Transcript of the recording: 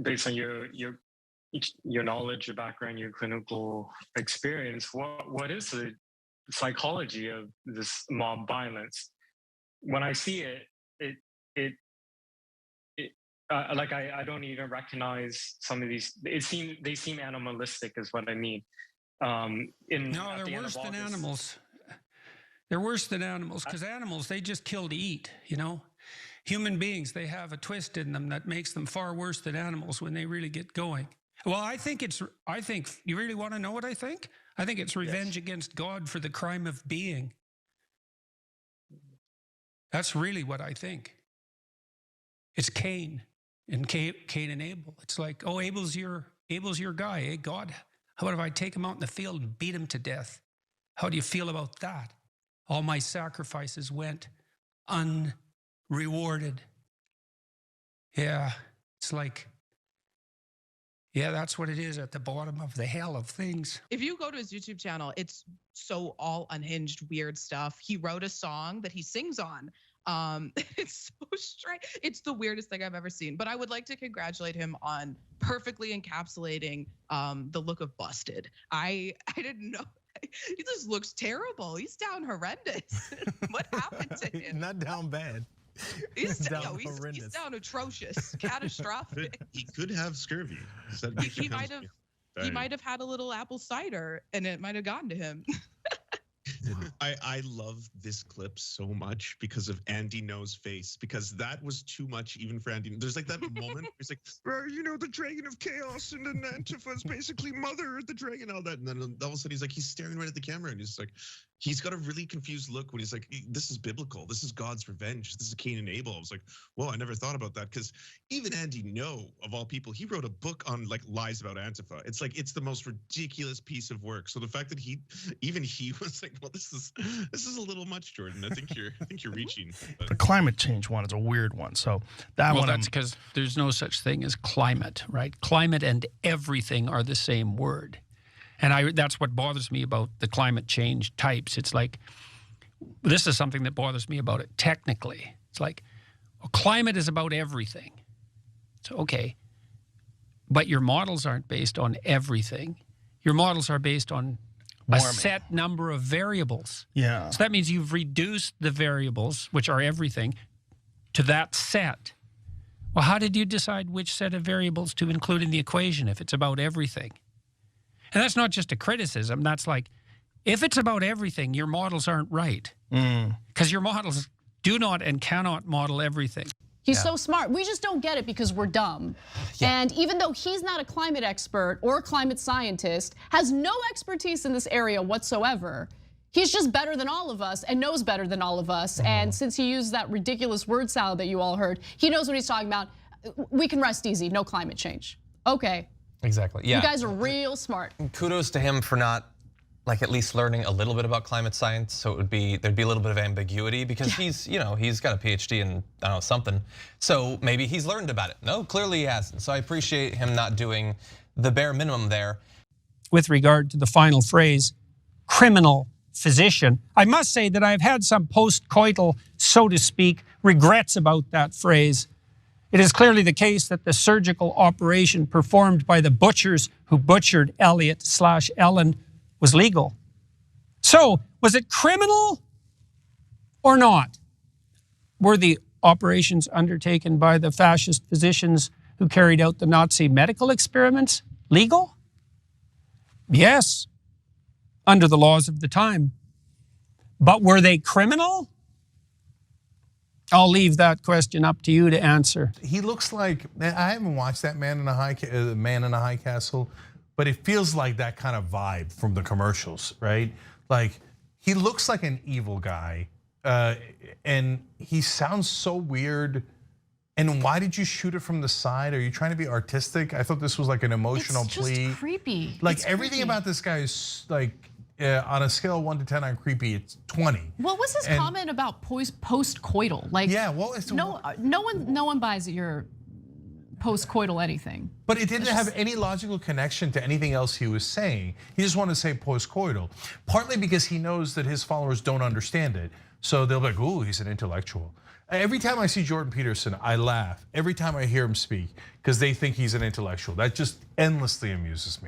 based on your knowledge, your background, your clinical experience, what is the psychology of this mob violence? When I see it, it it like I don't even recognize some of these. They seem animalistic, is what I mean. No, they're worse than animals. They're worse than animals because animals, they just kill to eat, you know. Human beings, they have a twist in them that makes them far worse than animals when they really get going. Well, I think you really want to know what I think? I think it's revenge against God for the crime of being. That's really what I think. It's Cain and Abel. It's like, oh, Abel's your guy, eh? God, how about if I take him out in the field and beat him to death? How do you feel about that? All my sacrifices went unrewarded. Yeah, it's like, yeah, that's what it is at the bottom of the hell of things. If you go to his YouTube channel, it's so all unhinged, weird stuff. He wrote a song that he sings on. It's so strange. It's the weirdest thing I've ever seen. But I would like to congratulate him on perfectly encapsulating the look of busted. I didn't know. He just looks terrible. He's down horrendous. What happened to him? Not down bad. He's down atrocious, catastrophic. He could have scurvy. He might have had a little apple cider and it might have gotten to him. I love this clip so much because of Andy No's face, because that was too much even for Andy. There's like that moment where he's like, you know, the dragon of chaos, and then Antifa is basically mother the dragon, all that. And then all of a sudden he's like, he's staring right at the camera and he's like, he's got a really confused look when he's like, this is biblical. This is God's revenge. This is Cain and Abel. I was like, whoa, I never thought about that. Because even Andy No, of all people, he wrote a book on like lies about Antifa. It's like, it's the most ridiculous piece of work. So the fact that he was like, well, this is a little much, Jordan. I think you're reaching. The climate change one is a weird one. So that's because there's no such thing as climate, right? Climate and everything are the same word. And that's what bothers me about the climate change types. It's like, this is something that bothers me about it technically. It's like, well, climate is about everything. So, okay, but your models aren't based on everything. Your models are based on a set number of variables. Yeah. So that means you've reduced the variables, which are everything, to that set. Well, how did you decide which set of variables to include in the equation if it's about everything? And that's not just a criticism. That's like, if it's about everything, your models aren't right. Because your models do not and cannot model everything. He's so smart. We just don't get it because we're dumb. Yeah. And even though he's not a climate expert or a climate scientist, has no expertise in this area whatsoever, he's just better than all of us and knows better than all of us. And since he used that ridiculous word salad that you all heard, he knows what he's talking about. We can rest easy, no climate change. Okay. Exactly, yeah. You guys are real smart. Kudos to him for not, like, at least learning a little bit about climate science. So there'd be a little bit of ambiguity because he's got a PhD in, I don't know, something. So maybe he's learned about it. No, clearly he hasn't. So I appreciate him not doing the bare minimum there. With regard to the final phrase, criminal physician, I must say that I've had some post-coital, so to speak, regrets about that phrase. It is clearly the case that the surgical operation performed by the butchers who butchered Elliot/Ellen was legal. So, was it criminal or not? Were the operations undertaken by the fascist physicians who carried out the Nazi medical experiments legal? Yes, under the laws of the time. But were they criminal? I'll leave that question up to you to answer. He looks like, I haven't watched that Man in a High Castle, but it feels like that kind of vibe from the commercials, right? Like, he looks like an evil guy, and he sounds so weird. And why did you shoot it from the side? Are you trying to be artistic? I thought this was like an emotional plea. It's just creepy. Like, everything about this guy is like, on a scale of 1 to 10 on creepy, it's 20. What was his comment about post-coital? Like, yeah, what was no one buys that you're post-coital anything. But it didn't have any logical connection to anything else he was saying. He just wanted to say post-coital, partly because he knows that his followers don't understand it. So they'll be like, ooh, he's an intellectual. Every time I see Jordan Peterson, I laugh. Every time I hear him speak, because they think he's an intellectual. That just endlessly amuses me.